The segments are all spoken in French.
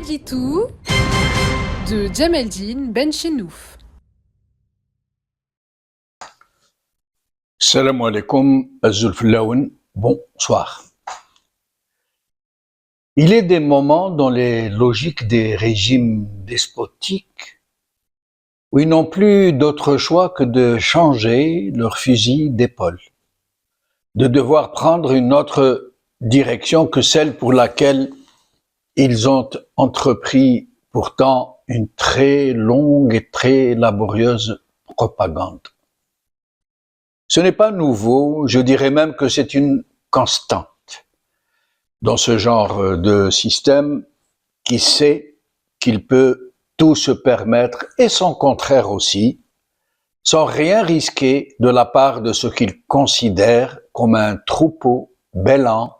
dit tout de Djemeldine Benchenouf. Salam alaikum, Azulflaoun, bonsoir. Il est des moments dans les logiques des régimes despotiques où ils n'ont plus d'autre choix que de changer leur fusil d'épaule, de devoir prendre une autre direction que celle pour laquelle ils ont entrepris pourtant une très longue et très laborieuse propagande. Ce n'est pas nouveau, je dirais même que c'est une constante dans ce genre de système qui sait qu'il peut tout se permettre et son contraire aussi, sans rien risquer de la part de ce qu'il considère comme un troupeau bêlant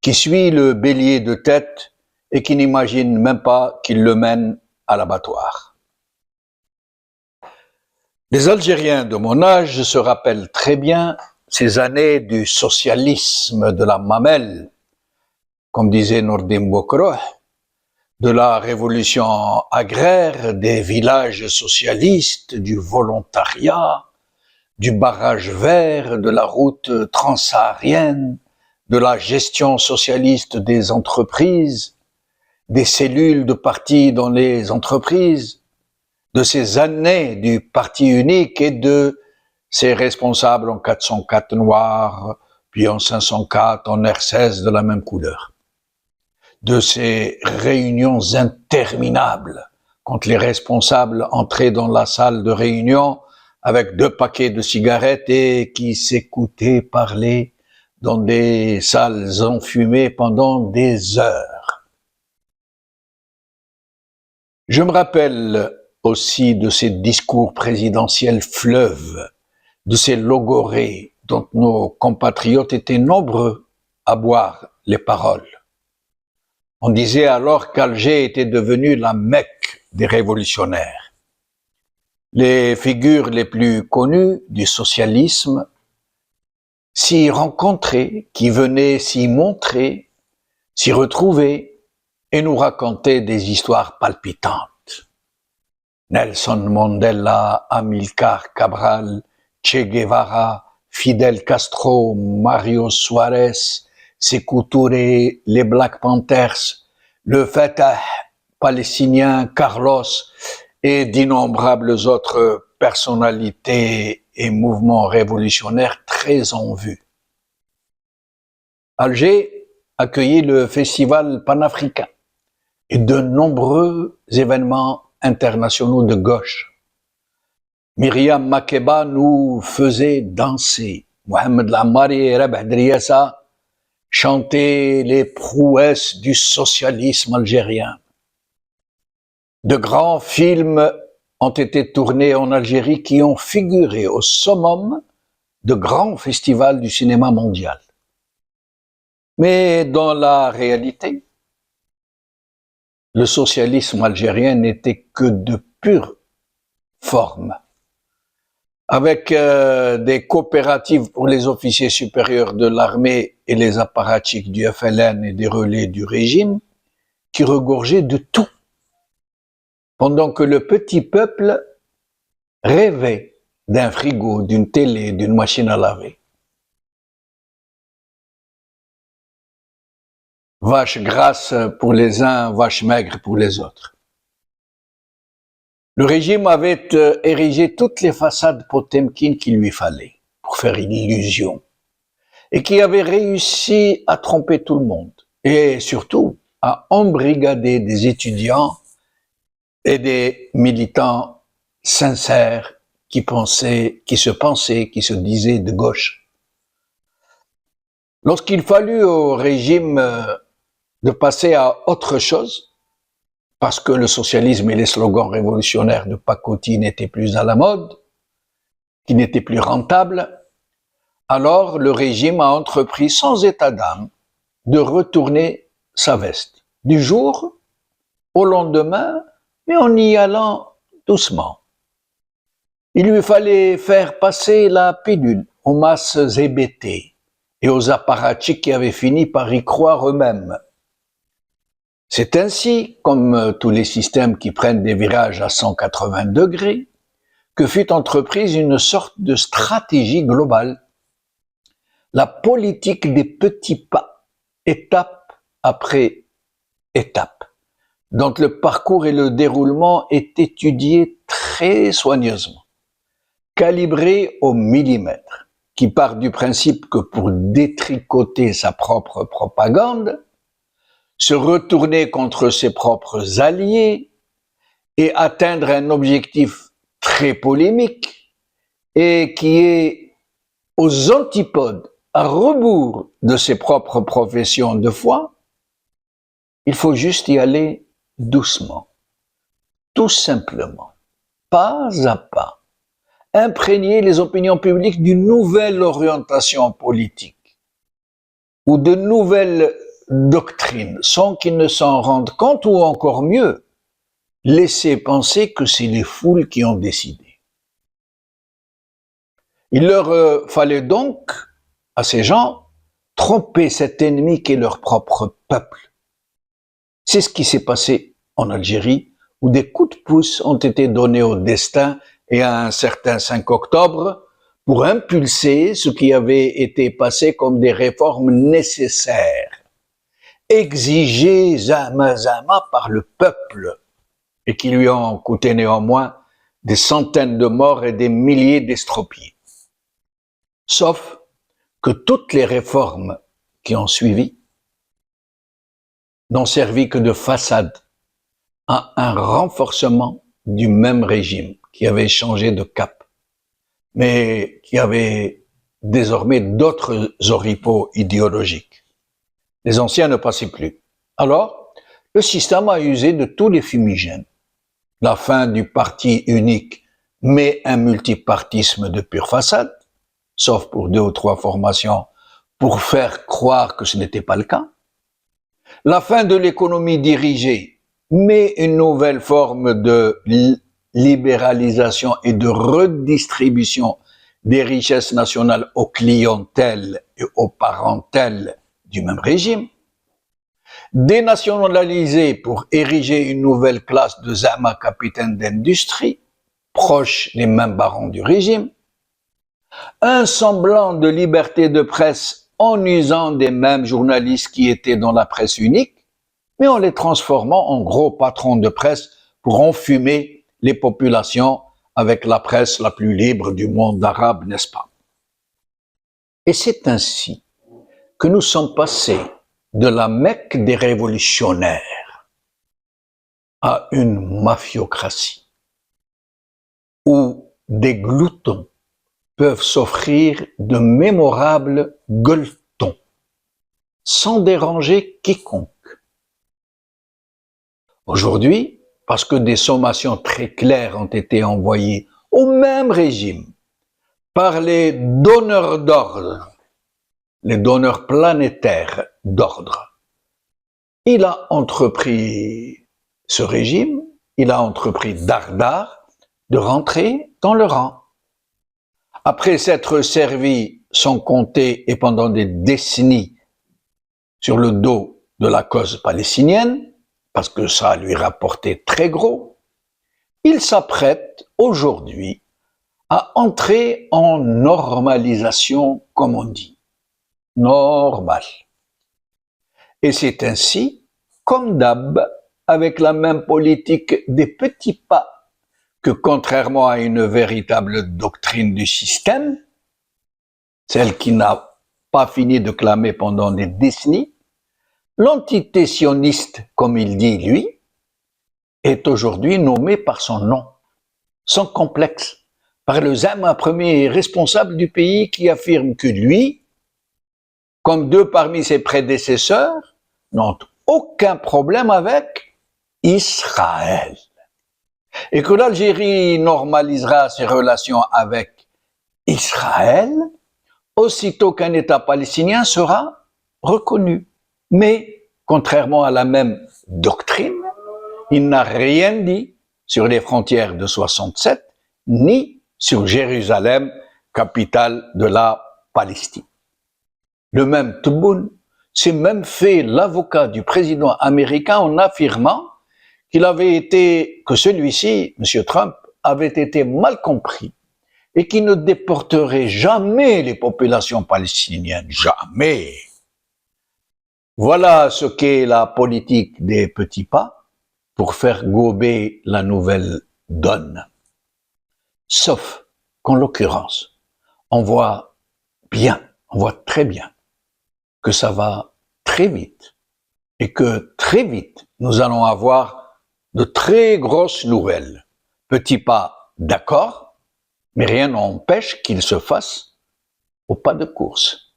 qui suit le bélier de tête et qui n'imagine même pas qu'il le mène à l'abattoir. Les Algériens de mon âge se rappellent très bien ces années du socialisme de la mamelle, comme disait Nordin Bokroh, de la révolution agraire, des villages socialistes, du volontariat, du barrage vert, de la route transsaharienne, de la gestion socialiste des entreprises, des cellules de parti dans les entreprises, de ces années du parti unique et de ses responsables en 404 noirs, puis en 504 en R16 de la même couleur. De ces réunions interminables quand les responsables entraient dans la salle de réunion avec 2 paquets de cigarettes et qui s'écoutaient parler dans des salles enfumées pendant des heures. Je me rappelle aussi de ces discours présidentiels fleuves, de ces logorées dont nos compatriotes étaient nombreux à boire les paroles. On disait alors qu'Alger était devenu la Mecque des révolutionnaires. Les figures les plus connues du socialisme s'y rencontraient, qui venaient s'y montrer, s'y retrouver et nous racontaient des histoires palpitantes. Nelson Mandela, Amilcar Cabral, Che Guevara, Fidel Castro, Mario Suarez, Sékou Touré, les Black Panthers, le Fatah palestinien, Carlos et d'innombrables autres personnalités et mouvements révolutionnaires très en vue. Alger accueillit le festival panafricain et de nombreux événements internationaux de gauche. Myriam Makeba nous faisait danser. Mohamed Lamari et Rabah Driassa chantaient les prouesses du socialisme algérien. De grands films ont été tournés en Algérie qui ont figuré au summum de grands festivals du cinéma mondial. Mais dans la réalité, le socialisme algérien n'était que de pure forme. Avec des coopératives pour les officiers supérieurs de l'armée et les apparatchiks du FLN et des relais du régime, qui regorgeaient de tout, pendant que le petit peuple rêvait d'un frigo, d'une télé, d'une machine à laver. Vache grasse pour les uns, vache maigre pour les autres. Le régime avait érigé toutes les façades Potemkine qu'il lui fallait pour faire une illusion et qui avait réussi à tromper tout le monde et surtout à embrigader des étudiants et des militants sincères qui se disaient de gauche. Lorsqu'il fallut au régime de passer à autre chose, parce que le socialisme et les slogans révolutionnaires de pacotille n'étaient plus à la mode, qui n'étaient plus rentables, alors le régime a entrepris sans état d'âme de retourner sa veste, du jour au lendemain, mais en y allant doucement. Il lui fallait faire passer la pilule aux masses hébétées et aux apparatchiks qui avaient fini par y croire eux-mêmes. C'est ainsi, comme tous les systèmes qui prennent des virages à 180 degrés, que fut entreprise une sorte de stratégie globale. La politique des petits pas, étape après étape, dont le parcours et le déroulement est étudié très soigneusement, calibré au millimètre, qui part du principe que pour détricoter sa propre propagande, se retourner contre ses propres alliés et atteindre un objectif très polémique et qui est aux antipodes, à rebours de ses propres professions de foi, il faut juste y aller doucement, tout simplement, pas à pas, imprégner les opinions publiques d'une nouvelle orientation politique ou de nouvelles doctrines sans qu'ils ne s'en rendent compte, ou encore mieux, laisser penser que c'est les foules qui ont décidé. Il leur fallait donc, à ces gens, tromper cet ennemi qu'est leur propre peuple. C'est ce qui s'est passé en Algérie, où des coups de pouce ont été donnés au destin et à un certain 5 octobre pour impulser ce qui avait été passé comme des réformes nécessaires, exigées zama par le peuple, et qui lui ont coûté néanmoins des centaines de morts et des milliers d'estropiés. Sauf que toutes les réformes qui ont suivi n'ont servi que de façade à un renforcement du même régime qui avait changé de cap, mais qui avait désormais d'autres oripeaux idéologiques. Les anciens ne passaient plus. Alors, le système a usé de tous les fumigènes. La fin du parti unique, mais un multipartisme de pure façade, sauf pour 2 ou 3 formations, pour faire croire que ce n'était pas le cas. La fin de l'économie dirigée, mais une nouvelle forme de libéralisation et de redistribution des richesses nationales aux clientèles et aux parentèles du même régime. Dénationalisée pour ériger une nouvelle classe de zama capitaines d'industrie, proches des mêmes barons du régime. Un semblant de liberté de presse en usant des mêmes journalistes qui étaient dans la presse unique, mais en les transformant en gros patrons de presse pour enfumer les populations avec la presse la plus libre du monde arabe, n'est-ce pas? Et c'est ainsi que nous sommes passés de la Mecque des révolutionnaires à une mafiocratie, où des gloutons peuvent s'offrir de mémorables gueuletons, sans déranger quiconque. Aujourd'hui, parce que des sommations très claires ont été envoyées au même régime par les donneurs d'ordre, les donneurs planétaires d'ordre, il a entrepris, ce régime, il a entrepris dardard de rentrer dans le rang. Après s'être servi sans compter et pendant des décennies sur le dos de la cause palestinienne, parce que ça lui rapportait très gros, il s'apprête aujourd'hui à entrer en normalisation, comme on dit. Normal. Et c'est ainsi, comme d'hab, avec la même politique des petits pas, que contrairement à une véritable doctrine du système, celle qui n'a pas fini de clamer pendant des décennies, l'antitessionniste, comme il dit lui, est aujourd'hui nommé par son nom, sans complexe, par le zama premier responsable du pays qui affirme que lui, comme 2 parmi ses prédécesseurs, n'ont aucun problème avec Israël. Et que l'Algérie normalisera ses relations avec Israël aussitôt qu'un État palestinien sera reconnu. Mais, contrairement à la même doctrine, il n'a rien dit sur les frontières de 67, ni sur Jérusalem, capitale de la Palestine. Le même Tebboune s'est même fait l'avocat du président américain en affirmant que celui-ci, M. Trump, avait été mal compris et qu'il ne déporterait jamais les populations palestiniennes. Jamais. Voilà ce qu'est la politique des petits pas pour faire gober la nouvelle donne. Sauf qu'en l'occurrence, on voit très bien que ça va très vite et que très vite, nous allons avoir de très grosses nouvelles. Petit pas, d'accord, mais rien n'empêche qu'il se fasse au pas de course.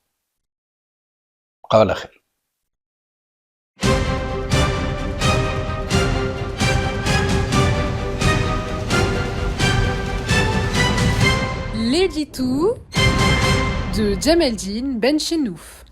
L'édito de Djemeldine Benchenouf.